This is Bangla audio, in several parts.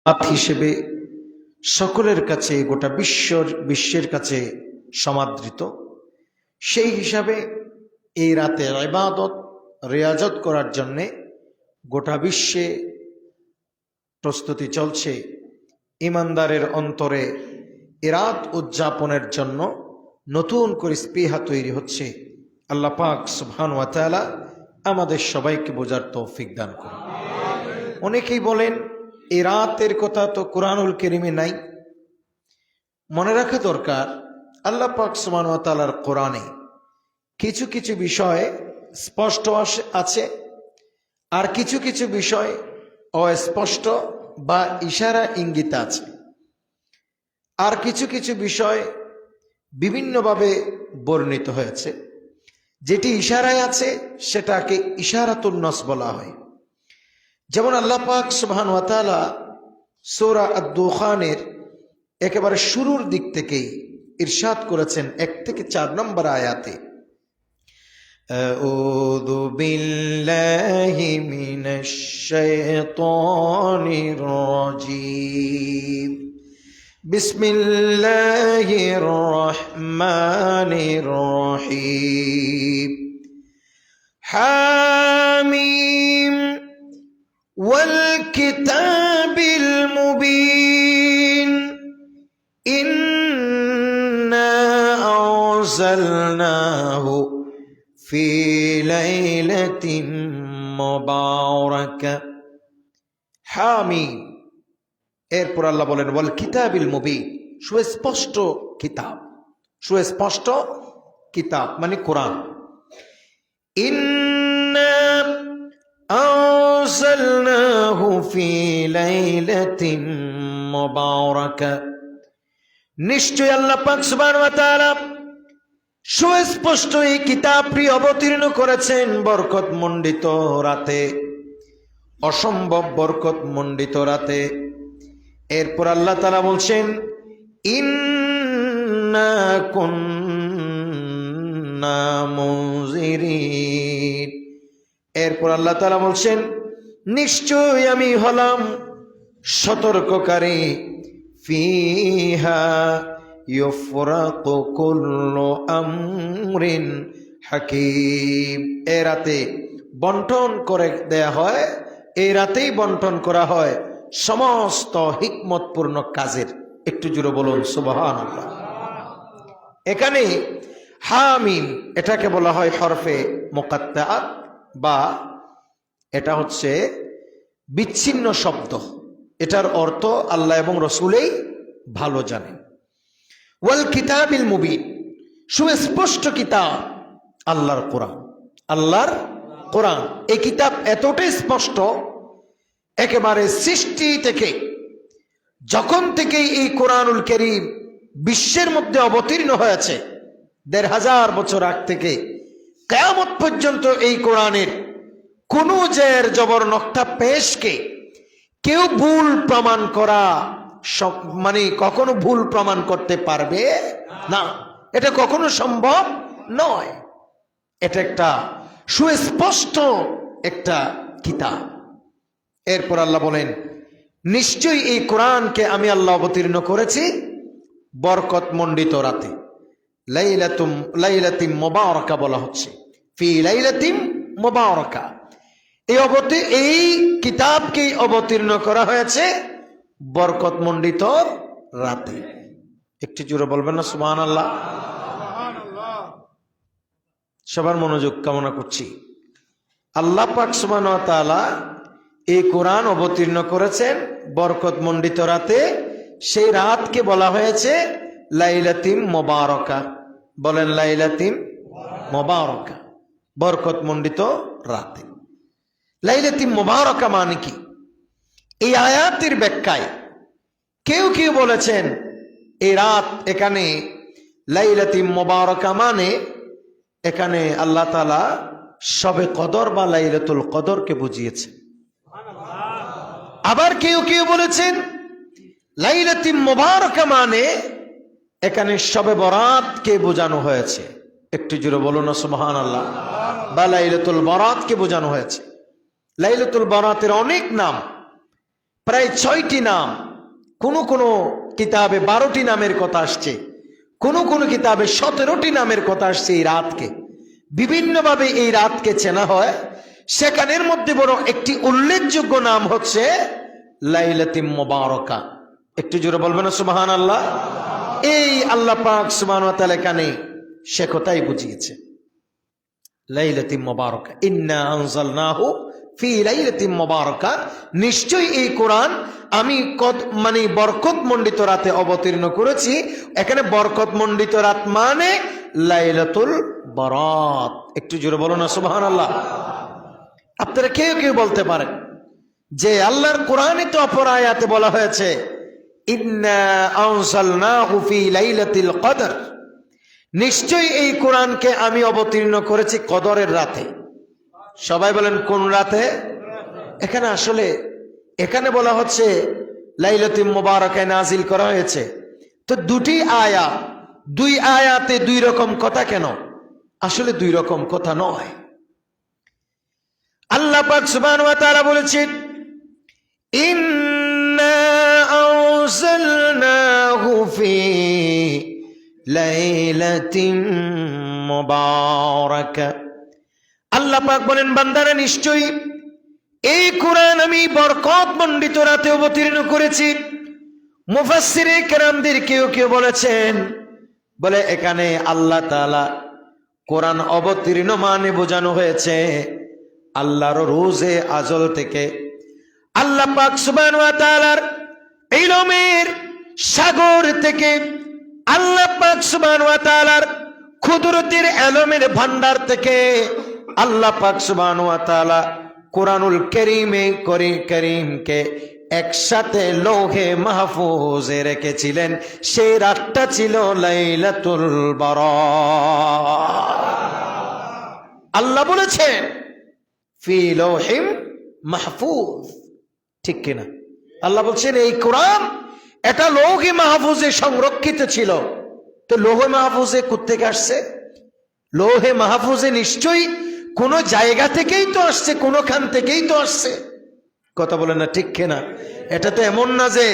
হিসেবে সকলের কাছে গোটা বিশ্বের কাছে সমাদৃত। সেই হিসাবে এই রাতে ইবাদত রিয়াজত করার জন্যে গোটা বিশ্বে প্রস্তুতি চলছে। ইমানদারের অন্তরে এ রাত উদযাপনের জন্য নতুন করে স্পৃহা তৈরি হচ্ছে। আল্লাহ পাক সুবহানাহু ওয়া তাআলা আমাদের সবাইকে বোঝার তৌফিক দান করুন। অনেকেই বলেন এই রাতের কথা তো কোরআনুল কারীমে নাই। মনে রাখা দরকার, আল্লাহ পাক সুবহানাহু ওয়া তাআলার কোরআনে কিছু কিছু বিষয় স্পষ্ট আছে, আর কিছু কিছু বিষয় অস্পষ্ট বা ইশারা ইঙ্গিত আছে, আর কিছু কিছু বিষয় বিভিন্নভাবে বর্ণিত হয়েছে। যেটি ইশারায় আছে সেটাকে ইশারাতুন নাস বলা হয়। যেমন আল্লাহ পাক সুবহানাহু ওয়া তাআলা সূরা আদ-দুখানের একেবারে শুরুর দিক থেকেই ইরশাদ করেছেন 1 থেকে 4 নম্বর আয়াতে, আউযু বিল্লাহি মিনাশ শাইতানির রাজীম, বিসমিল্লাহির রহমানির রহিম, হামিম ওয়াল কিতাবিল মুবিন, ইন্না আনজালনাহু ফি লাইলাতিন মুবারাকা। হামিম, এরপর আল্লাহ বলেন ওয়াল কিতাবিল মুবিন, সুস্পষ্ট কিতাব। সুস্পষ্ট কিতাব মানে কোরআন। ইন্না আনজালনাহু ফি লাইলাতিন মুবারাকা, নিশ্চয় আল্লাহ পাক সুবহানাহু ওয়া তাআলা সুস্পষ্ট এই কিতাবটি অবতীর্ণ করেছেন বরকত মণ্ডিত রাতে, অসম্ভব বরকত মণ্ডিত রাতে। এরপর আল্লাহ তাআলা বলছেন ইন্না কুন্না মুনজিরিন, এরপর আল্লাহ তাআলা বলছেন নিশ্চয় আমি হলাম সতর্ককারী। ফিহা ইউফরাকু কুল্লু আমরিন হাকিম, এ রাতে বন্টন করে দেয়া হয়, এই রাতেই বন্টন করা হয় সমস্ত হিকমতপূর্ণ কাজের। একটু জোরে বলুন সুবহানাল্লাহ। এখানে হামিম এটাকে বলা হয় হরফে মুকাত্তাআত, বা এটা হচ্ছে বিচ্ছিন্ন শব্দ। এটার অর্থ আল্লাহ এবং রসুলেই ভালো জানেন। ওয়াল কিতাবিল মুবিন, সুস্পষ্ট কিতাব আল্লাহর কোরআন। আল্লাহর কোরআন, এই কিতাব এতটাই স্পষ্ট, একেবারে সৃষ্টি থেকে যখন থেকে এই কোরআনুল কারীম বিশ্বের মধ্যে অবতীর্ণ হয়েছে ১৫০০ বছর আগ থেকে কিয়ামত পর্যন্ত এই কোরআনের কোনো জের জবর নক্তা পেশকে কেউ ভুল প্রমাণ করা মানে কখনো ভুল প্রমাণ করতে পারবে না। এটা কখনো সম্ভব নয়। এটা একটা সুস্পষ্ট একটা কিতাব। এরপর আল্লাহ বলেন নিশ্চয়ই এই কোরআনকে আমি আল্লাহ অবতীর্ণ করেছি বরকত মণ্ডিত রাতে। লাইলাতিম মুবারাকা বলা হচ্ছে, ফি লাইলাতিম মুবারাকা, এই কিতাবকে অবতীর্ণ করা হয়েছে বরকত মণ্ডিত রাতে। একটু জোরে বলবেন না সুবহানাল্লাহ। সবার মনোযোগ কামনা করছি। আল্লাহ পাক সুবহানাহু ওয়া তাআলা এই কোরআন অবতীর্ণ করেছেন বরকত মণ্ডিত রাতে। সেই রাতকে বলা হয়েছে লাইলাতিম মুবারাকা। বলেন লাইলাতিম মুবারাকা, বরকত মণ্ডিত রাতে। লাইলাতিম মুবারাকা মানে কি? এই আয়াতের ব্যাখ্যায় কেউ কেউ বলেছেন এই রাত, এখানে লাইলাতিম মুবারাকা মানে এখানে আল্লাহ তাআলা শবে কদর বা লাইলাতুল কদরকে বুঝিয়েছেন। আবার কেউ কেউ বলেছেন লাইলাতিম মুবারাকা মানে এখানে শবে বরাতকে বোঝানো হয়েছে। একটু জোরে বলুন না সুবহানাল্লাহ। বা লাইলাতুল বরাতকে বোঝানো হয়েছে। লাইলাতুল বরাতের অনেক নাম, প্রায় 6টি নাম, কোন কোন কিতাবে 12টি নামের কথা আসছে, কোন কোন কিতাবে 17টি নামের কথা আসছে। এই রাতকে বিভিন্নভাবে এই রাতকে চেনা হয়। সেখানের মধ্যে বড় একটি উল্লেখযোগ্য নাম হচ্ছে লাইলাতুল মুবারাকা। একটু জোরে বলবেন না সুবহানাল্লাহ। এই আল্লাহ পাক সুবহানাহু ওয়া তাআলা কানে সে কথাই বুঝিয়েছে, লাইলাতুল মুবারাকা, ইন্না আনজালনাহু ফি লাইলাতিন মুবারাকা, নিশ্চয়ই এই কোরআন আমি বরকত মণ্ডিত রাতে অবতীর্ণ করেছি। এখানে বরকত মণ্ডিত রাত মানে লাইলাতুল বারাত। একটু জোরে বলো না সুবহানাল্লাহ। আপনারা কেউ কেউ বলতে পারেন যে আল্লাহর কোরআনে তো অপর আয়াতে বলা হয়েছে ইন্না আনজালনাহু ফি লাইলাতিল কদর, নিশ্চয়ই এই কোরআনকে আমি অবতীর্ণ করেছি কদরের রাতে। সবাই বলেন কোন রাতে? এখানে আসলে এখানে বলা হচ্ছে লাইলাতুল মুবারাকায় নাজিল করা হয়েছে। তো দুটি আয়াত, দুই আয়াতে দুই রকম কথা কেন? আসলে দুই রকম কথা নয়। আল্লাহ পাক সুবহানাহু ওয়া তাআলা বলেছেন ইন্না আনজালনাহু ফি লাইলাতিন মুবারাকা। আল্লাহ পাক বলেন বান্দারা নিশ্চয়ই এই কোরআন আমি বরকত মণ্ডিত রাতে অবতীর্ণ করেছি। মুফাসসিরে কেরামদের কেউ কেউ বলেছেন, বলে এখানে আল্লাহ তাআলা কোরআন অবতীর্ণ মানে বোঝানো হয়েছে আল্লাহর রোজে আজল থেকে আল্লাহ পাক সুবহানাহু ওয়া তাআলার ইলমের সাগর থেকে আল্লাহ পাক সুবহানাহু ওয়া তাআলার কুদরতের ইলমের ভান্ডার থেকে আল্লাহ পাক সুবহানাহু ওয়া তাআলা কোরআনুল কারীমকে একসাথে লৌহে মাহফুজে রেখেছিলেন। সেই রাতটা ছিল লাইলাতুল বারাত। আল্লাহ বলেছেন ফি লৌহিম মাহফুজ, ঠিক কিনা? আল্লাহ বলছেন এই কোরআন এটা লৌহে মাহফুজে সংরক্ষিত ছিল। তো লৌহে মাহফুজে কোত্থেকে আসছে? লৌহে মাহফুজে নিশ্চয়ই কোন জায়গা থেকেই তো আসছে, কোনখান থেকেই তো আসছে। কথা বলেন না, ঠিক কিনা? এটা তো এমন না যে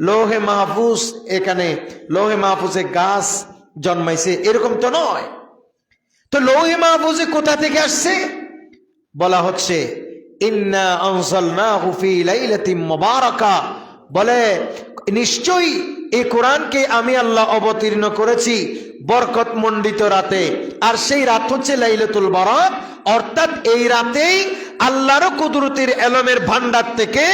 লৌহে মাহফুজ, এখানে লৌহে মাহফুজে গাছ জন্মাইছে, এরকম তো নয়। তো লৌহে মাহফুজে কোথা থেকে আসছে? বলা হচ্ছে ইন্না আনজালনাহু ফি লাইলাতিন মুবারাকা, বলে নিশ্চয়ই এই কোরআনকে আমি আল্লাহ অবতীর্ণ করেছি বরকত মণ্ডিত রাতে। আর সেই রাত হচ্ছে লাইলাতুল বারাত, অর্থাৎ এই রাতেই আল্লাহর কুদরতের ইলমের ভান্ডার থেকে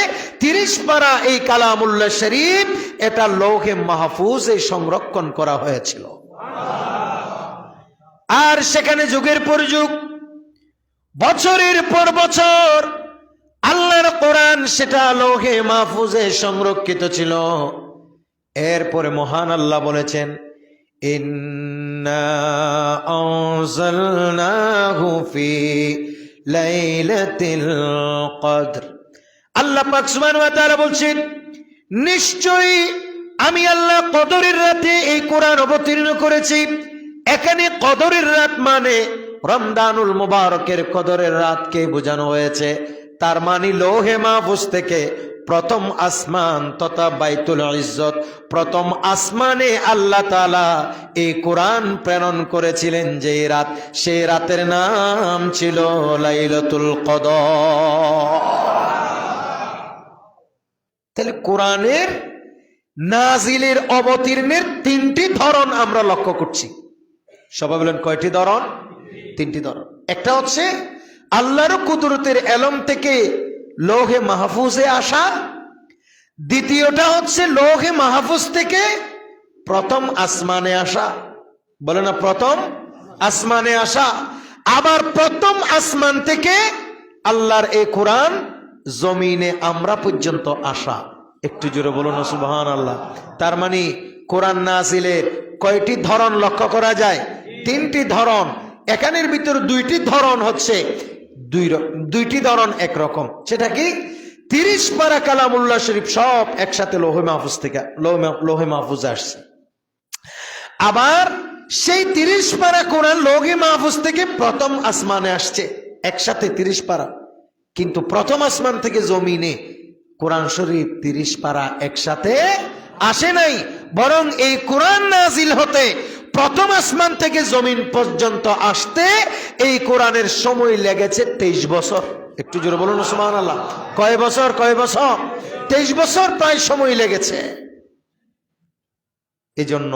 30 পারা এই কালামুল্লাহ শরীফ এটা লৌহে মাহফুজে সংরক্ষণ করা হয়েছিল। আর সেখানে যুগের পর যুগ, বছরের পর বছর আল্লাহর কোরআন সেটা লৌহে মাহফুজে সংরক্ষিত ছিল। এরপরে মহান আল্লাহ বলেছেন ইন্না আনজালনাহু ফি লাইলাতিল কদর। আল্লাহ পাক সুবহানাহু ওয়া তাআলা বলছেন নিশ্চয়ই আমি আল্লাহ কদরের রাতে এই কোরআন অবতীর্ণ করেছি। এখানে কদরের রাত মানে রমজানুল মুবারকের কদরের রাতকে বোঝানো হয়েছে। তার মানে লৌহে মাহফুজ থেকে প্রথম আসমান তথা বাইতুল ইজ্জত, প্রথম আসমানে আল্লাহ তাআলা এই কোরআন প্রেরণ করেছিলেন যে রাত, সেই রাতের নাম ছিল লাইলাতুল কদর। তাহলে কোরআনের নাজিলের অবতীর্ণের 3টি ধরন আমরা লক্ষ্য করছি। সবাই বলেন কয়টি ধরন? 3টি ধরন। একটা হচ্ছে আল্লাহর কুদরতের ইলম থেকে লৌহে মাহফুজে আসা। দ্বিতীয়টা হচ্ছে লৌহে মাহফুজ থেকে প্রথম আসমানে আসা। বলে না, প্রথম আসমানে আসা। আবার প্রথম আসমান থেকে আল্লাহর এই কোরআন জমিনে আমরা পর্যন্ত আসা। একটু জোরে বলুন না সুবহানাল্লাহ। তার মানে কোরআন নাজিলের কয়টি ধরন লক্ষ্য করা যায়? 3টি ধরন। এখানের ভিতর 2টি ধরন হচ্ছে দুইটি ধরন একরকম। সেটা কি? 30 পারা কালামুল্লাহ শরীফ সব একসাথে লৌহে মাহফুজ থেকে লৌহে মাহফুজে আসছে। আবার সেই 30 পারা কোরআন লৌহে মাহফুজ থেকে প্রথম আসমানে আসছে একসাথে 30 পারা, কিন্তু প্রথম আসমান থেকে জমিনে কোরআন শরীফ 30 পারা একসাথে আসে নাই, বরং এই কোরআন নাজিল হতে প্রথম আসমান থেকে জমিন পর্যন্ত আসতে এই কোরআনের সময় লেগেছে 23 বছর। একটু জোরে বলুন সুবহানাল্লাহ। কয় বছর? 23 বছর প্রায় সময় লেগেছে। এজন্য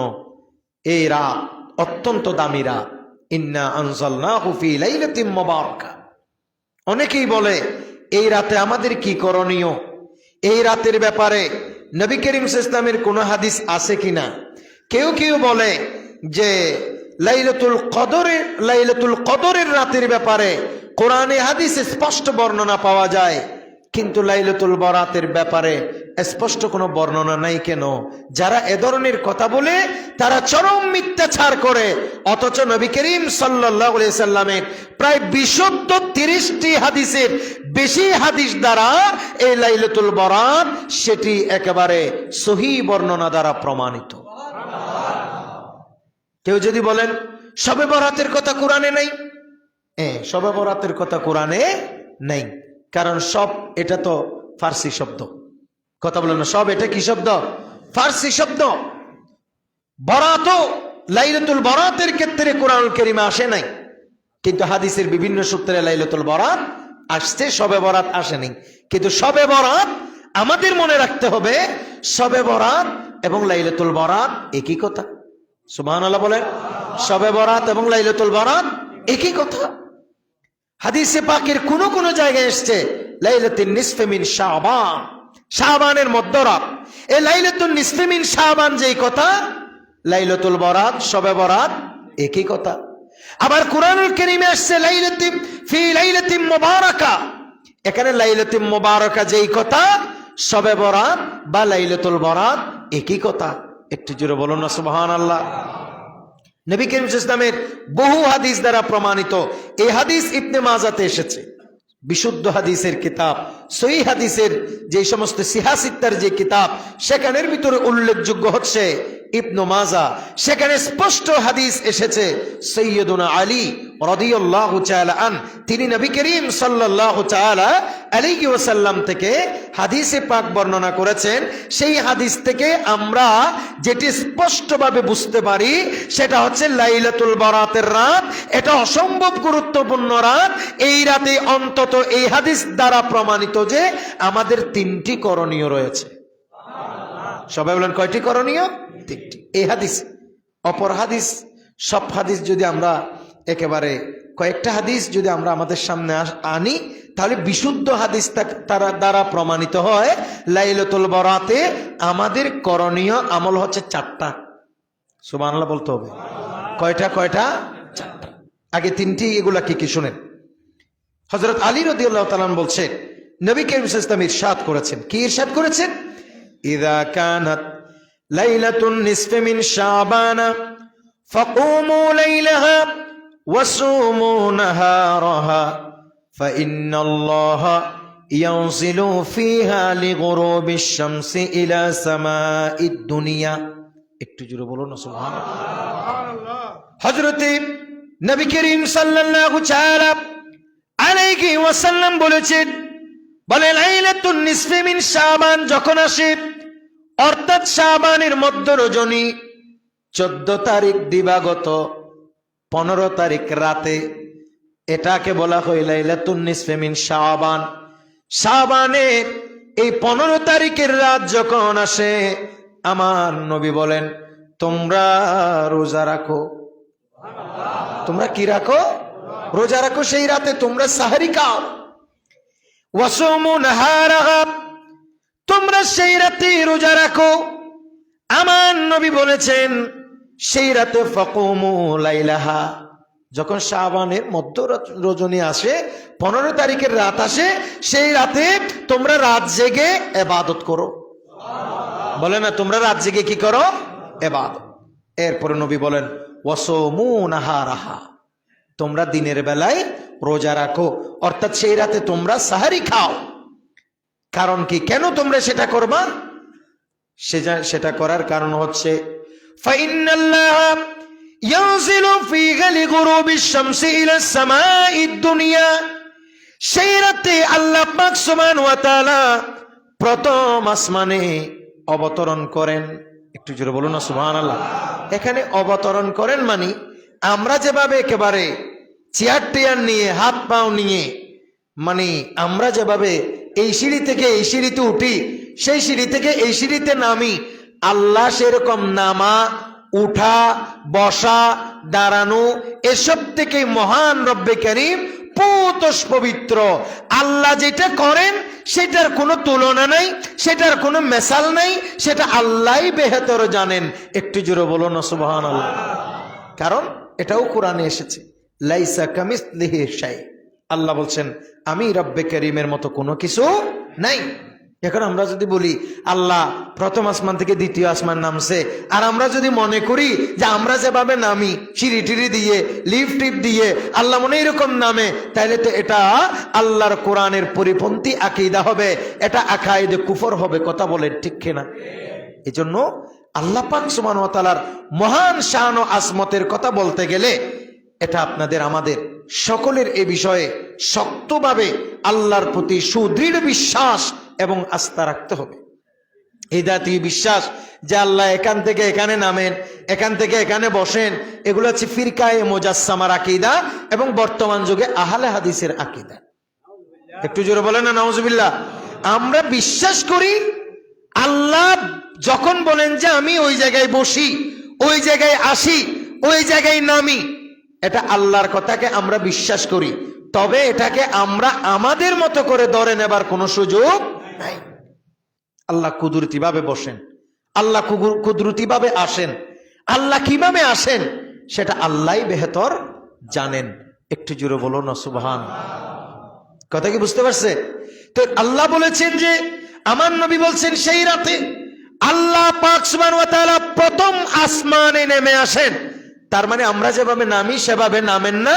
এই রাত অত্যন্ত দামি রাত। ইন্না আনজালনাহু ফি লাইলাতিন মুবারাকা। অনেকেই বলে এই রাতে আমাদের কি করণীয়, এই রাতের ব্যাপারে নবী করিম সাল্লাল্লাহু আলাইহি ওয়াসাল্লামের কোন হাদিস আছে কিনা। কেউ কেউ বলে যে লাইলাতুল কদরের রাতের ব্যাপারে কোরআনে হাদিসে স্পষ্ট বর্ণনা পাওয়া যায়, কিন্তু লাইলাতুল বরাতের ব্যাপারে স্পষ্ট কোনো বর্ণনা নাই। কেন? যারা এ ধরনের কথা বলে তারা চরম মিথ্যাচার করে, অথচ নবী করিম সাল্লাল্লাহু আলাইহি সাল্লামের প্রায় বিশুদ্ধ 30টি হাদিসের বেশি হাদিস দ্বারা এই লাইলাতুল বরাত সেটি একেবারে সহিহ বর্ণনা দ্বারা প্রমাণিত। কেউ যদি বলেন শবে বরাতের কথা কোরআনে নাই, শবে বরাতের কথা কোরআনে নাই, কারণ সব এটা তো ফার্সি শব্দ। কথা বলেন না, সব এটা কি শব্দ? ফার্সি শব্দ। বরাত, লাইলাতুল বরাতের ক্ষেত্রে কোরআনুল কারীমে আসে নাই, কিন্তু হাদিসের বিভিন্ন সূত্রে লাইলাতুল বরাত আসছে, শবে বরাত আসেনি। কিন্তু শবে বরাত আমাদের মনে রাখতে হবে, শবে বরাত এবং লাইলাতুল বরাত একই কথা। সুবহানাল্লাহ বলেন। শবে বরাত এবং লাইলাতুল বরাত একই কথা। হাদিসে পাকের কোন কোন জায়গায় এসেছে লাইলাতুন নিসফে মিন শাবান, শাবানের মধ্যরাত। এই লাইলাতুন নিসফে মিন শাবান যেই কথা, লাইলাতুল বরাত, শবে বরাত একই কথা। আবার কোরআনুল কারীমে আসছে লাইলাতুন ফি লাইলাতিন মুবারাকা, এখানে লাইলাতুন মুবারাকা যেই কথা, শবে বরাত বা লাইলাতুল বরাত একই কথা। একটু জোরে বলুন না সুবহানাল্লাহ। নবী করিম সাল্লাল্লাহু আলাইহি ওয়াসাল্লামের বহু হাদিস দ্বারা প্রমাণিত। এই হাদিস ইবনে মাজাতে এসেছে, বিশুদ্ধ হাদিসের কিতাব, সহিহ হাদিসের যে সমস্ত সিহাসিত্তার যে কিতাব, সেখানের ভিতরে উল্লেখযোগ্য হচ্ছে ইবনে মাজা। সেখানে স্পষ্ট হাদিস এসেছে সাইয়্যিদুনা আলী রাদিয়াল্লাহু তাআলা আন, তিনি নবী করিম সাল্লাল্লাহু তাআলা আলাইহি ওয়াসাল্লাম থেকে হাদিসে পাক বর্ণনা করেছেন। সেই হাদিস থেকে আমরা যেটি স্পষ্টভাবে বুঝতে পারি সেটা হচ্ছে লাইলাতুল বরাতের রাত এটা অসম্ভব গুরুত্বপূর্ণ রাত। এই রাতে অন্তত এই হাদিস দ্বারা প্রমাণিত যে আমাদের 3টি করণীয় রয়েছে। সবাই বলেন কয়টি করণীয়? 3টি। এই হাদিস, অপর হাদিস, সব হাদিস যদি আমরা একেবারে কয়েকটা হাদিস যদি আমরা আমাদের সামনে আনি, তাহলে বিশুদ্ধ হাদিস তারা দ্বারা প্রমাণিত হয় লাইলাতুল বরাতে আমাদের করণীয় আমল হচ্ছে 4টা। সুবহানাল্লাহ বলতে হবে। কয়টা? 4টা। আগে 3টি, এগুলা কি কি শুনেন। হযরত আলী রাদিয়াল্লাহু তাআলা বলছেন, নবী করিম সাল্লাল্লাহু আলাইহি ওয়াসাল্লাম ইরশাদ করেছেন। কি ইরশাদ করেছেন? ইযা কানাত লাইলাতুন নিসফি মিন শাবান ফাকুমু লাইলাহা ওয়াসুমু নাহারাহা ফাইন্নাল্লাহা ইয়ানজিলু ফিহা লিগুরুবিশ শামসি ইলা সামাইদ দুনিয়া। একটু জোরে বলুন না সুবহানাল্লাহ। হযরত নবী করিম সাল্লাল্লাহু তাআলা আলাইহি ওয়াসাল্লাম বলেছেন, বলে লাইলাতুন নিসফি মিন শাবান যখন আসে, অর্থাৎ শাবানের মধ্য রজনী 14 তারিখ দিবাগত 15 তারিখ রাতে, এটাকে বলা হয় লাইলাতুন নিসফি মিন শাবান। শাবানের এই 15 তারিখের রাত যখন আসে, আমার নবী বলেন তোমরা রোজা রাখো। তোমরা কি রাখো? রোজা রাখো। সেই রাতে তোমরা সাহরি খাও। ওয়াসুমু নাহারাহা, তোমরা সেই রাতে রোজা রাখো। আমার নবী বলেছেন সেই রাতে ফাকুমু লাইলাহা, যখন শাবানের মধ্য রজনী আসে, 15 তারিখের রাত আসে, সেই রাতে তোমরা রাত জেগে ইবাদত করো। বলে না, তোমরা রাত জেগে কি করো? ইবাদত। এরপরে নবী বলেন ওয়াসুমু নাহারাহা, তোমরা দিনের বেলায় রোজা রাখো, অর্থাৎ সেই রাতে তোমরা সাহারি খাও। কারণ কি, কেন তোমরা সেটা করবা? সেটা করার কারণ হচ্ছে ফাইন্নাল্লাহা ইয়ানজিলু ফিহা লিগুরুবিশ শামসি ইলা সামাইদ দুনিয়া, সেই রাতে আল্লাহ পাক সুবহানাহু ওয়া তাআলা প্রথম আসমানে অবতরণ করেন। একটু জোরে বলুন না সুবহানাল্লাহ। এখানে অবতরণ করেন মানে আমরা যেভাবে একেবারে চেয়ার টেয়ার নিয়ে হাত পাও নিয়ে মানে আমরা যেভাবে এই সিঁড়ি থেকে এই সিঁড়িতে উঠি, সেই সিঁড়ি থেকে এই সিঁড়িতে নামি, আল্লাহ সেরকম নামা, উঠা, বসা, দাঁড়ানো এসব থেকে মহান রব্বে কারীম পুতস পবিত্র। আল্লাহ যেটা করেন সেটার কোনো তুলনা নাই, সেটার কোনো মেসাল নাই, সেটা আল্লাহই বেহতর জানেন। একটু জোরে বলো না সুবহানাল্লাহ। কারণ এটাও কোরআনে এসেছে, লাইসা কামিসলিহি শাই। আল্লাহ বলছেন আমি রব্বে কারীমের মতো কোনো কিছু নাই। এখন আমরা যদি বলি আল্লাহ প্রথম আসমান থেকে দ্বিতীয় আসমান নামছে, আর আমরা যদি মনে করি যে আমরা যেভাবে নামি সিঁড়ি টিড়ি দিয়ে লিফট টিপ দিয়ে আল্লাহ মনে এরকম নামে, তাহলে তো এটা আল্লাহর কোরআনের পরিপন্থী আকীদা হবে, এটা আকায়েদে কুফর হবে। কথা বলেন ঠিক কিনা? এজন্য আল্লাহ পাক সুবহানাহু ওয়া তাআলার মহান শান ও আজমতের কথা বলতে গেলে এটা আপনাদের আমাদের সকলের এ বিষয়ে শক্তভাবে আল্লাহর প্রতি সুদৃঢ় বিশ্বাস এবং আস্থা রাখতে হবে। এই জাতীয় বিশ্বাস যে আল্লাহ এখান থেকে এখানে নামেন, এখান থেকে এখানে বসেন, এগুলো হচ্ছে ফিরকায়ে মুজাসসামার আকীদা এবং বর্তমান যুগে আহলে হাদিসের আকীদা। একটু জোরে বলেন না নাউজুবিল্লাহ। আমরা বিশ্বাস করি আল্লাহ যখন বলেন যে আমি ওই জায়গায় বসি, ওই জায়গায় আসি, ওই জায়গায় নামি, এটা আল্লাহর কথাকে আমরা বিশ্বাস করি। তবে এটাকে আমরা আমাদের মতো করে ধরে নেবার কোনো সুযোগ নাই। আল্লাহ কুদরতি ভাবে বসেন, আল্লাহ কুদরতি ভাবে আসেন, আল্লাহ কিভাবে আসেন সেটা আল্লাহই বেহতর জানেন। একটু জোরে বলো না সুবহান। কথা কি বুঝতে পারছে? তো আল্লাহ বলেছেন যে আমার নবী বলছেন সেই রাতে আল্লাহ পাক সুবহানাহু ওয়া তাআলা প্রথম আসমানে নেমে আসেন। তার মানে আমরা যেভাবে নামি সেভাবে নামেন না,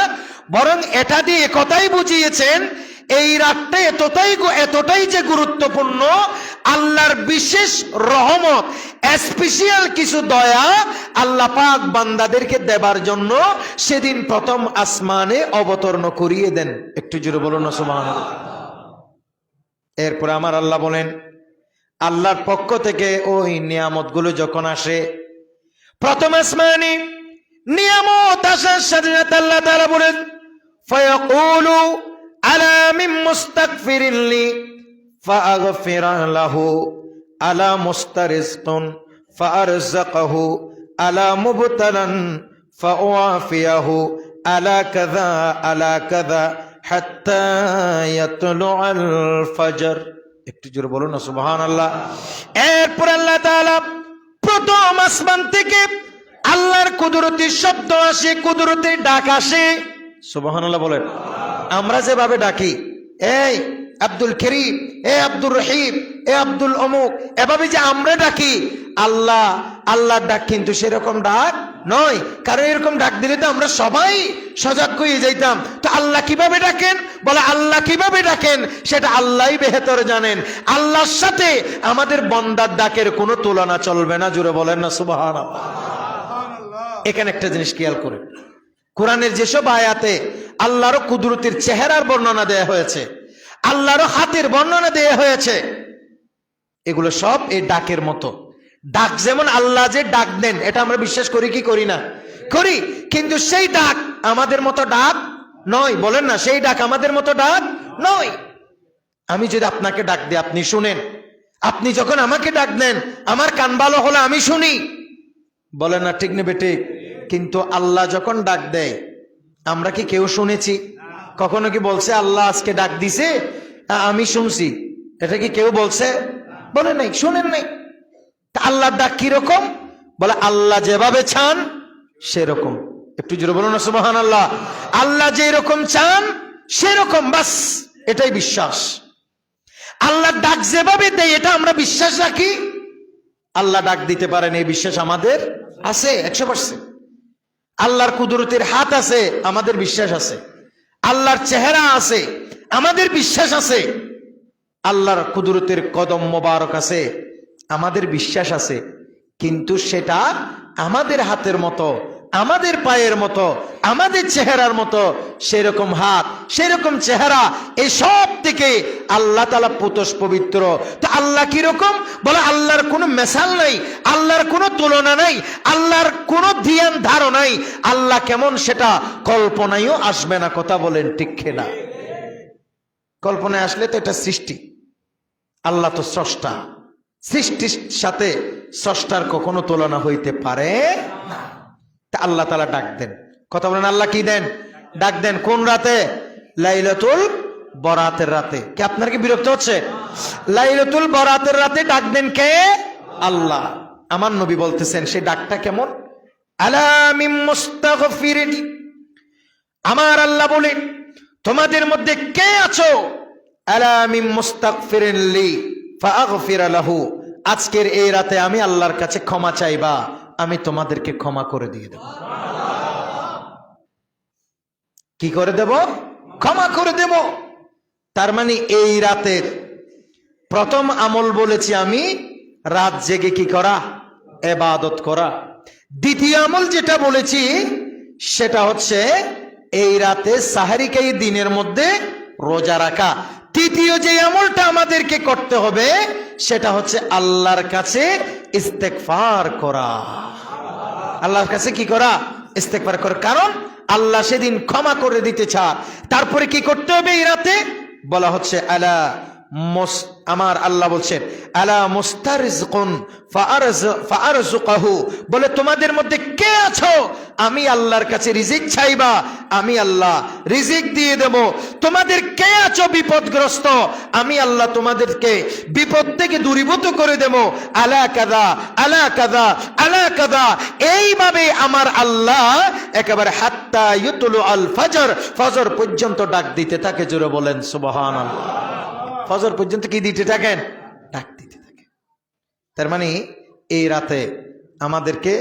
বরং এটা দিয়ে কথাই বুঝিয়েছেন এই রাতটা এতটাই যে গুরুত্বপূর্ণ, আল্লাহর বিশেষ রহমত, স্পেশাল কিছু দয়া আল্লাহ পাক বান্দাদেরকে দেবার জন্য সেদিন প্রথম আসমানে অবতরণ করিয়ে দেন। একটু জোরে বলুন না সুবহানাল্লাহ। এরপর আমার আল্লাহ বলেন আল্লাহর পক্ষ থেকে ওই নিয়ামতগুলো যখন আসে প্রথম আসমানে নিয়ামত আসার সাথে সাথে আল্লাহ তাআলা বলেন ফায়াকুলু আলা মিন মুস্তাগফিরিন লি ফাআগফির লাহু আলা মুস্তারিজকুন ফাআরযাকাহু আলা মুবতালান ফাউআফিয়াহু আলা কাযা হাত্তা ইয়াতলুআল ফজর। একটু জোরে বলুন না সুবহানাল্লাহ। এরপর আল্লাহ তাআলা প্রথম আসমান থেকে আল্লাহর কুদরতের শব্দ আসে, কুদরতের ডাক আসে। সুবহানাল্লাহ বলেন। আমরা যেভাবে ডাকি এই আব্দুল করিম, এ আব্দুর রহিম, এ আব্দুল অমুক, এভাবে যে আমরা ডাকি, আল্লাহর ডাক কিন্তু সেরকম ডাক নয়। কারণ এরকম ডাক দিলে তো আমরা সবাই সজাগ হয়ে যাইতাম। তো আল্লাহ কিভাবে ডাকেন? বলে আল্লাহ কিভাবে ডাকেন সেটা আল্লাহই বেহতর জানেন। আল্লাহর সাথে আমাদের বান্দার ডাকের কোনো তুলনা চলবে না। জোরে বলেন না সুবহানাল্লাহ। এখানে একটা জিনিস খেয়াল করেন, কোরআনের যেসব আয়াতে আল্লাহর কুদরতের চেহারার বর্ণনা দেয়া হয়েছে, আল্লাহর হাতের বর্ণনা দেয়া হয়েছে, এগুলো সব এই ডাকের মতো। ডাক যেমন আল্লাহ যে ডাক দেন এটা আমরা বিশ্বাস করি কি করি না? করি। কিন্তু সেই ডাক আমাদের মতো ডাক নয়। বলেন না, সেই ডাক আমাদের মতো ডাক নয়। আমি যদি আপনাকে ডাক দিই আপনি শুনেন, আপনি যখন আমাকে ডাক দেন আমার কান ভালো হলে আমি শুনি। বলেন না ঠিক নেবে ঠিক? কিন্তু আল্লাহ যখন ডাক দেয় আমরা কি কেউ শুনেছি? কখনো কি বলছে আল্লাহ আজকে ডাক দিছে আমি শুনছি? এটা কি কেউ বলছে? বলে নাই, শুনেন নাই। আল্লাহর ডাক কিরকম? বলে আল্লাহ যেভাবে চান সেরকম। একটু জোরে বলুন না সুবহানাল্লাহ। আল্লাহ যেরকম চান সেরকম, বাস এটাই বিশ্বাস। আল্লাহ ডাক যেভাবে দেয় এটা আমরা বিশ্বাস রাখি। আল্লাহ ডাক দিতে পারেন এই বিশ্বাস আমাদের আছে 100%। আল্লাহর কুদরতের হাত আছে আমাদের বিশ্বাস আছে। আল্লাহর চেহারা আছে আমাদের বিশ্বাস আছে। আল্লাহর কুদরতের কদম মোবারক আছে আমাদের বিশ্বাস আছে। কিন্তু সেটা আমাদের হাতের মতো আমাদের পায়ের মতো, আমাদের চেহারার মতো, সেরকম হাত, সেরকম চেহারা, এই সব থেকে আল্লাহ তাআলা পুতস পবিত্র। তো আল্লাহ কিরকম? বলে আল্লাহর কোনো মেসাল নাই, আল্লাহর কোনো তুলনা নাই, আল্লাহর কোনো ধ্যান ধারণা নাই। আল্লাহ কেমন সেটা কল্পনায়ও আসবে না। কথা বলেন ঠিক কিনা? কল্পনায় আসলে তো এটা সৃষ্টি, আল্লাহ তো স্রষ্টা, সৃষ্টির সাথে স্রষ্টার কখনো তুলনা হইতে পারে না। তা আল্লাহ তাআলা ডাক দেন। কথা বলেন, আল্লাহ কি দেন? ডাক দেন। কোন রাতে? লাইলাতুল বরাতের রাতে। কি আপনার কি বিরক্ত হচ্ছে? লাইলাতুল বরাতের রাতে ডাক দেন কে? আল্লাহ। আমার নবী বলতেছেন সেই ডাকটা কেমন? আলা মিন মুস্তাগফিরিন, আমার আল্লাহ বলেন তোমাদের মধ্যে কে আছো? আলা মিন মুস্তাগফিরিন লি ফাআগফির লাহু, আজকের এই রাতে আমি আল্লাহর কাছে ক্ষমা চাইবা, আমি তোমাদেরকে ক্ষমা করে দিয়ে দেব। কি করে দেব? ক্ষমা করে দেব। তার মানে এই রাতের প্রথম আমল বলেছি আমি, রাত জেগে কি করা? ইবাদত করা। দ্বিতীয় আমল যেটা বলেছি সেটা হচ্ছে এই রাতে সাহারিকে এই দিনের মধ্যে রোজা রাখা। তৃতীয় যে আমলটা আমাদেরকে করতে হবে সেটা হচ্ছে আল্লাহর কাছে ইস্তেগফার করা। আল্লাহর কাছে কি করা? ইস্তেগফার করা। কারণ আল্লাহ সেদিন ক্ষমা করে দিতে চান। তারপরে কি করতে হবে এই রাতে? বলা হচ্ছে আলা আমার আল্লাহ বলছেন আলা মুস্তারিজকুন ফাআরযুকহু, বলে তোমাদের মধ্যে কে আছো আমি আল্লাহর কাছে রিজিক চাইবা, আমি আল্লাহ রিজিক দিয়ে দেব। তোমাদের কে আছো বিপদগ্রস্ত, আমি আল্লাহ তোমাদেরকে বিপদ থেকে দূরীভূত করে দেব। আলা কাযা আলা কাযা আলা কাযা, এইভাবে আমার আল্লাহ একেবারে হাত্তা ইউতলু আল ফজর, ফজর পর্যন্ত ডাক দিতে থাকে। জোরে বলেন সুবহানাল্লাহ। ফজর পর্যন্ত কি দিতে থাকেন? ডাক দিতে থাকে। তার মানে এই রাতে আমাদেরকে,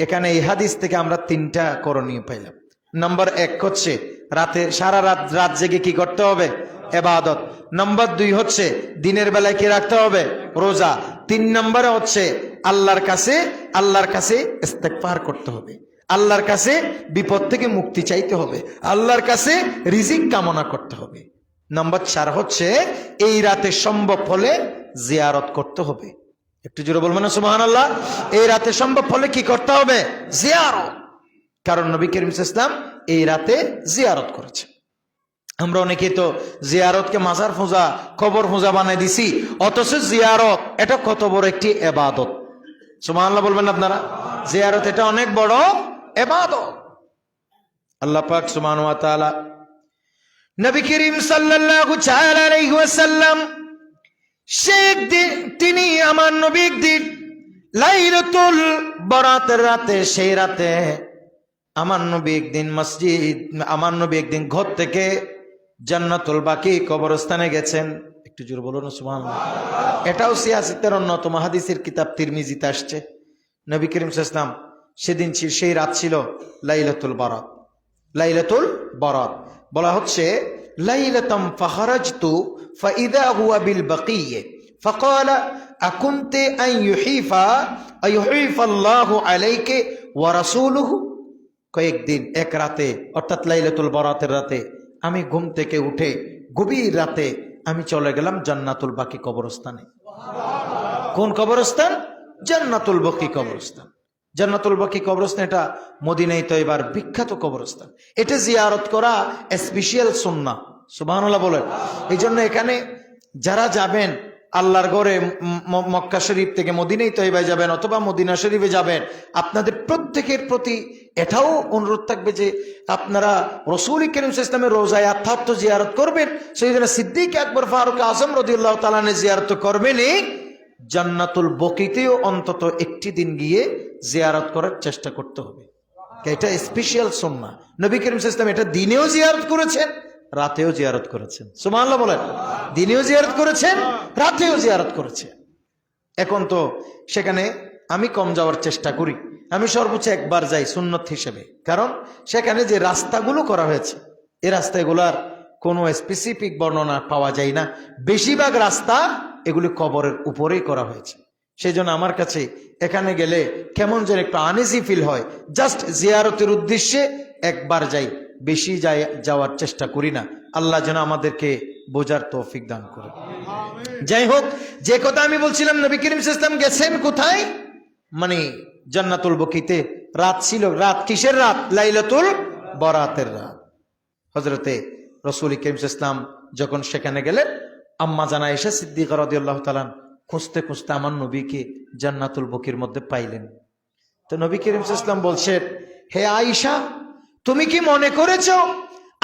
এখানে এই হাদিস থেকে আমরা তিনটা করণীয় পাইলাম। নম্বর 1 হচ্ছে রাতে সারা রাত জেগে কি করতে হবে? ইবাদত। নম্বর 2 হচ্ছে দিনের বেলায় কি রাখতে হবে? রোজা। 3 নম্বরে হচ্ছে আল্লাহর কাছে ইস্তেগফার করতে হবে, আল্লাহর কাছে বিপদ থেকে মুক্তি চাইতে হবে, আল্লাহর কাছে রিজিক কামনা করতে হবে। নম্বর 4 হচ্ছে এই রাতে সম্ভব হলে জিয়ারত করতে হবে। একটু জোরে বলবেন না সুবহানাল্লাহ? এই রাতে সম্ভব হলে কি করতে হবে? জিয়ারত। কারণ নবী করিম সাল্লাল্লাহু আলাইহি ওয়াসাল্লাম এই রাতে জিয়ারত করেছে। আমরা অনেকে তো জিয়ারতকে মাজার পূজা, কবর পূজা বানাই দিছি, অথচ জিয়ারত এটা কত বড় একটি ইবাদত। সুবহানাল্লাহ বলবেন আপনারা? জিয়ারত এটা অনেক বড় ইবাদত। আল্লাহ পাক সুবহানাহু ওয়া তাআলা নবী করিম সাল্লাল্লাহু তাআলা আলাইহি ওয়াসাল্লাম শেখ দিন, তিনি আমার নবী একদিন লাইলাতুল বরাতের রাতে, সেই রাতে আমার নবী একদিন ঘর থেকে জান্নাতুল বাকি কবরস্থানে গেছেন। একটু জোরে বলুন সুবহানাল্লাহ। এটাও সিয়াসিতের অন্যতম হাদিসের কিতাব তিরমিজিতে আসছে। নবী করিম সাল্লাল্লাহু আলাইহি ওয়াসাল্লাম সেদিন সেই রাত ছিল লাইলাতুল বরাত। লাইলাতুল বরাত বলা হচ্ছে লাইলাতাম ফাখারাজতু ফাইদা হুয়া বিল বাকিয়ে ফাকালা আকুনতে আন ইউহিফা আল্লাহু আলাইকা ওয়া রাসূলুহু। কয়েকদিন এক রাতে, অর্থাৎ লাইলাতুল বরাতের রাতে আমি ঘুম থেকে উঠে গভীর রাতে আমি চলে গেলাম জান্নাতুল বাকি কবরস্থানে। কোন কবরস্থান? জান্নাতুল বাকি কবরস্থান। জান্নাতুল বাকি কবরস্থান এটা মদিনায় তয়বার বিখ্যাত কবরস্থান। এটা জিয়ারত করা স্পেশাল সুন্নাহ। সুবহানাল্লাহ বলেন। এই জন্য এখানে যারা যাবেন আল্লাহর ঘরে, মক্কা শরীফ থেকে মদিনায় তয়বায় যাবেন অথবা মদিনা শরীফে যাবেন, আপনাদের প্রত্যেকের প্রতি এটাও অনুরোধ থাকবে যে আপনারা রাসূল করিম সাল্লাল্লাহু আলাইহি ওয়াসাল্লামের রওজায় আত্মাত্ম জিয়ারত করবেন। সাইয়েদনা সিদ্দিক আকবর ফারুক আযম রাদিয়াল্লাহু তাআলা আনহু জিয়ারত করবেনই, জান্নাতুল বাকিতেও অন্তত একটি দিন গিয়ে জিয়ারত করার চেষ্টা করতে হবে। এটা স্পেশাল সুন্নাহ। নবী করিম সাল্লাল্লাহু আলাইহি ওয়াসাল্লাম এটা দিনেও জিয়ারত করেছেন, রাতেও জিয়ারত করেছেন। সুবহানাল্লাহ বলেন। দিনেও জিয়ারত করেছেন, রাতেও জিয়ারত করেছেন। এখন তো সেখানে আমি কম যাওয়ার চেষ্টা করি, আমি সর্বোচ্চ একবার যাই সুন্নত হিসেবে। কারণ সেখানে যে রাস্তাগুলো করা হয়েছে এই রাস্তাগুলোর কোনো স্পেসিফিক বর্ণনা পাওয়া যায় না। বেশিরভাগ রাস্তা এগুলি কবরের উপরেই করা হয়েছে। সেই জন্য আমার কাছে এখানে গেলে কেমন যেন একটু আনইজি ফিল হয়। জাস্ট জিয়ারতের উদ্দেশ্যে একবার যাই, বেশি যাওয়ার চেষ্টা করি না। আল্লাহ যেন আমাদেরকে বোঝার তৌফিক দান করে। যাই হোক, যে কথা আমি বলছিলাম, নবী করিম সাল্লাল্লাহু আলাইহি ওয়াসাল্লাম গেছেন কোথায়? মানে জান্নাতুল বকিতে। রাত ছিল, রাত কিসের রাত? লাইলাতুল বরাতের রাত। হযরতে রাসূল করিম সাল্লাল্লাহু আলাইহি ওয়াসাল্লাম যখন সেখানে গেলেন, আম্মা জানা আয়েশা সিদ্দিকা রাদিয়াল্লাহু তাআলা খুঁজতে খুঁজতে আমার নবীকে জান্নাতুল বকির মধ্যে পাইলেন। তো নবী করিম সাল্লাল্লাহু আলাইহি ওয়াসাল্লাম বলছেন, হে আয়েশা, তুমি কি মনে করেছো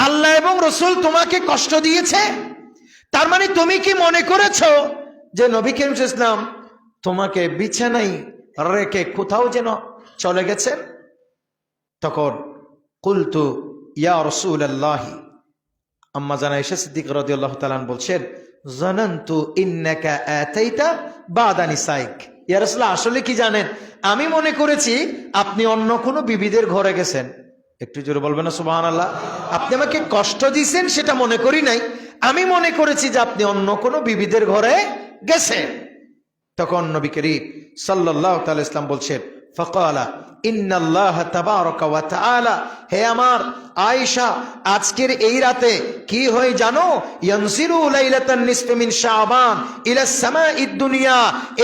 আল্লাহ এবং রাসূল তোমাকে কষ্ট দিয়েছে? তার মানে তুমি কি মনে করেছো যে নবী করিম সাল্লাল্লাহু আলাইহি ওয়াসাল্লাম তোমাকে বিছানায় রেখে কোথাও যেন চলে গেছেন? তখন কুলতু ইয়া রাসূলুল্লাহ, আম্মা জানা আয়েশা সিদ্দিকা রাদিয়াল্লাহু তাআলা বলছেন, জানান্তু ইন্নাকা আতাইতা বাদা নিসাইক। ইয়া রাসূলুল্লাহ, আসলে কি জানেন, আমি মনে করেছি আপনি অন্য কোনো বিবিদের ঘরে গেছেন। একটু জোরে বলবেন না সুবহানাল্লাহ? আপনি আমাকে কষ্ট দিয়েছেন সেটা মনে করি নাই, আমি মনে করেছি যে আপনি অন্য কোনো বিবিদের ঘরে গেছেন। তখন নবী করিম সাল্লাল্লাহু তাআলা ইসলাম বলছেন, ফাকালা ইন্নাল্লাহ তাবারাকা ওয়া তাআলা, হে আমার আয়েশা, আজকের এই রাতে কি হয় জানো? ইয়ানজিরু লাইলাতান নিসফি মিন শাবান ইলা সামাঈদ দুনিয়া।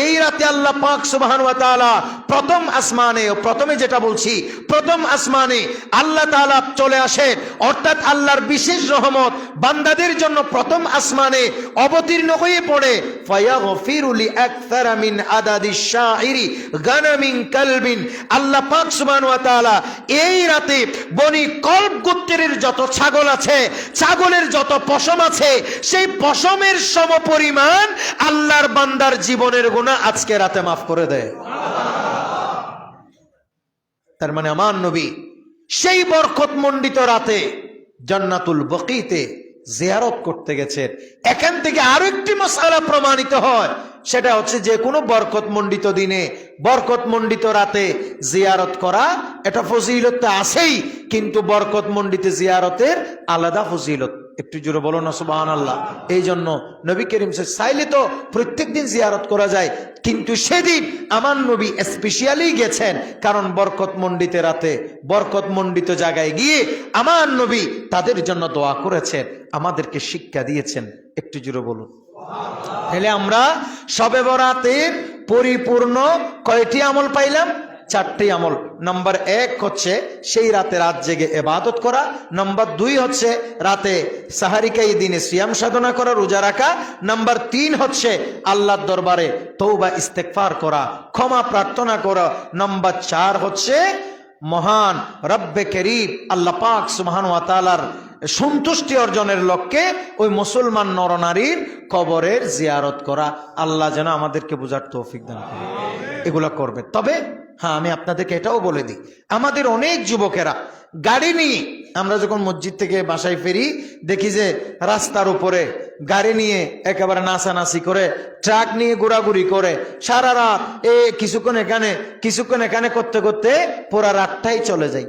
এই রাতে আল্লাহ পাক সুবহানাহু ওয়া তাআলা প্রথম আসমানে, প্রথমে যেটা বলছি, প্রথম আসমানে আল্লাহ তাআলা চলে আসেন, অর্থাৎ আল্লাহর বিশেষ রহমত বান্দাদের জন্য প্রথম আসমানে অবতীর্ণ হয়ে পড়ে। ফায়াগফিরু লিআকসারা মিন আদাদিশ শাইরি গানামিন কালবিন। আল্লাহ পাক সুবহানাহু ওয়া তাআলা এই রাতে বনি কলব গোত্রের যত ছাগল আছে, ছাগলের যত পশম আছে, সেই পশমের সমপরিমাণ আল্লাহর বান্দার জীবনের গুনাহ আজকে রাতে মাফ করে দেয়। তার মানে আমার নবী সেই বরকতমণ্ডিত রাতে জান্নাতুল বকিতে জিয়ারত করতে গেছেন। এখান থেকে আরো একটি মাসআলা প্রমাণিত হয়, সেটা হচ্ছে যে কোনো বরকতমণ্ডিত দিনে, বরকতমণ্ডিত রাতে জিয়ারত করা, এটা ফজিলত তো আছেই, কিন্তু বরকতমণ্ডিত জিয়ারতের আলাদা ফজিলত। একটু জোরে বলো না সুবহানাল্লাহ। এই জন্য নবী করিম চাইলে তো প্রত্যেক দিন জিয়ারত করা যায়, কিন্তু সেদিন আমার নবী স্পেশালি গেছেন, কারণ বরকতমণ্ডিত রাতে, বরকতমণ্ডিত জায়গায় গিয়ে আমার নবী তাদের জন্য দোয়া করেছেন, আমাদেরকে শিক্ষা দিয়েছেন। একটু জোরে বলুন। তাহলে আমরা শবে বরাতের পরিপূর্ণ কয়টি আমল পাইলাম? 4টি আমল। নাম্বার 1 হচ্ছে সেই রাতে রাত জেগে ইবাদত করা। নাম্বার 2 হচ্ছে রাতে সাহারিকাই দিনে সিয়াম সাধনা করা, রোজা রাখা। নাম্বার 3 হচ্ছে আল্লাহর দরবারে তওবা ইস্তেগফার করা, ক্ষমা প্রার্থনা করা। নাম্বার 4 হচ্ছে মহান রব্বে করিম আল্লাহ পাক সুবহানাহু ওয়া তাআলার সন্তুষ্টি অর্জনের লক্ষ্যে ওই মুসলমান নরনারীর কবরের জিয়ারত করা। আল্লাহ যেন আমাদেরকে বুঝার তৌফিক দান করে, এগুলো করবে। তবে হ্যাঁ, আমি আপনাদেরকে এটাও বলে দিই, আমাদের অনেক যুবকেরা গাড়ি নিয়ে, আমরা যখন মসজিদ থেকে বাসায় ফিরি দেখি যে রাস্তার উপরে গাড়ি নিয়ে একেবারে নাচানাচি করে, ট্রাক নিয়ে ঘোরাঘুরি করে, সারা রাত কিছুক্ষণ এখানে করতে করতে পুরা রাতটাই চলে যায়।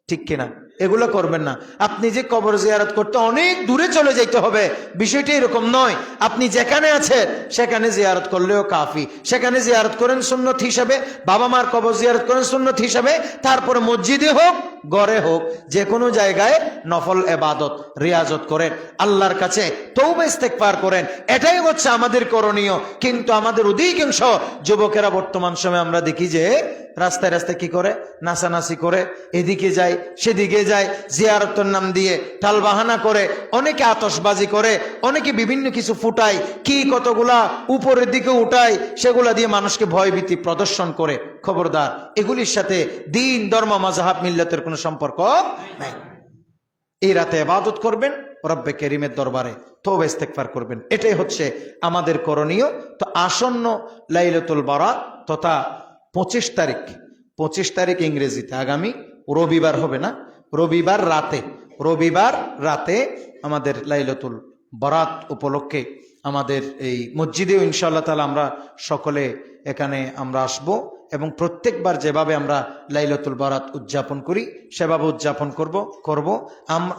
ঠিক কিনা? এগুলো করবেন না। আপনি যে কবর জিয়ারত করতে অনেক দূরে চলে যাইতে হবে, বিষয়টি এরকম নয়। আপনি যেখানে আছেন সেখানে জিয়ারত করলেও কাফি। সেখানে জিয়ারত করেন সুন্নত হিসাবে, বাবা মার কবর জিয়ারত করেন সুন্নত হিসাবে, তারপরে মসজিদে হোক ঘরে হোক যে কোনো জায়গায় নফল ইবাদত রিয়াজত করেন, আল্লাহর কাছে তওবা ইস্তেগফার করেন। এটাই হচ্ছে আমাদের করণীয়। কিন্তু আমাদের অধিকাংশ যুবকেরা বর্তমান সময়ে আমরা দেখি যে রাস্তায় রাস্তায় কি করে? নাচানাচি করে, এদিকে যায় সেদিকে যায়, জিয়ারতের নাম দিয়ে টালবাহানা করে, অনেকে আতশবাজি করে, অনেকে বিভিন্ন কিছু ফুটায়, কি কতগুলা উপরের দিকে উঠায়, সেগুলা দিয়ে মানুষকে ভয়ভীতি প্রদর্শন করে। খবরদার, এগুলির সাথে দিন, ধর্ম, মাযহাব, মিল্লাতের কোনো সম্পর্ক নাই। এই রাতে ইবাদত করবেন, রব্বে করিমের দরবারে তওবা ইস্তেগফার করবেন, এটাই হচ্ছে আমাদের করণীয়। তো আসন্ন লাইলাতুল বারাত তথা 25 তারিখ ইংরেজিতে, আগামী রবিবার হবে না, রবিবার রাতে আমাদের লাইলাতুল বারাত উপলক্ষে আমাদের এই মসজিদেও ইনশাআল্লাহ তাআলা আমরা সকলে এখানে আমরা আসব, এবং প্রত্যেকবার যেভাবে আমরা লাইলাতুল বারাত উদযাপন করি সেভাবে উদযাপন করব।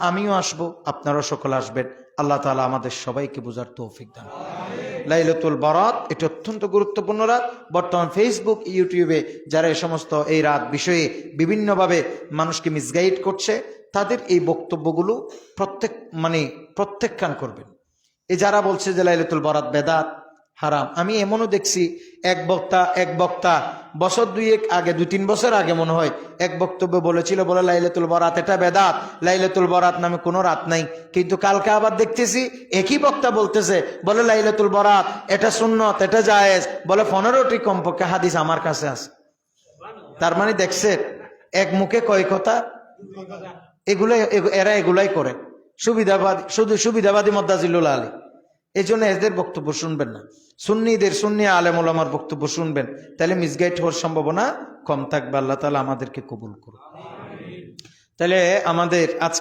আমিও আসব, আপনারাও সকলে আসবেন। আল্লাহ তাআলা আমাদের সবাইকে বুঝার তৌফিক দান করুন। লাইলাতুল বারাত এটা অত্যন্ত গুরুত্বপূর্ণ রাত। বর্তমান ফেসবুক ইউটিউবে যারা এই সমস্ত এই রাত বিষয়ে বিভিন্নভাবে মানুষকে মিসগাইড করছে, তাদের এই বক্তব্যগুলো প্রত্যাখ্যান করবেন। এই যারা বলছে যে লাইলাতুল বারাত বেদাত হারাম, আমি এমনও দেখছি এক বক্তা বছর 2-1 আগে, 2-3 বছর আগে মনে হয় এক বক্তব্য বলেছিল, বলে লাইলাতুল বারাত এটা বেদাত, লাইলাতুল বারাত নামে কোনো রাত নাই। কিন্তু কালকে আবার দেখতেছি একই বক্তা বলতেছে, বলে লাইলাতুল বারাত এটা সুন্নত, এটা জায়েজ, বলে 15টি কমপক্ষে হাদিস আমার কাছে আছে। তার মানে দেখছে এক মুখে কয় কথা, এরা এগুলাই করে, সুবিধাবাদী, শুধু সুবিধাবাদী মোদ্দাজিলুল আলী। এই জন্য এদের বক্তব্য শুনবেন না, সুন্নি আলেম ওলামার বক্তব্য শুনবেন, তাহলে মিসগাইড হওয়ার সম্ভাবনা কম থাকবে। আল্লাহ তাআলা আমাদেরকে কবুল করুন। তাহলে আমাদের আজকে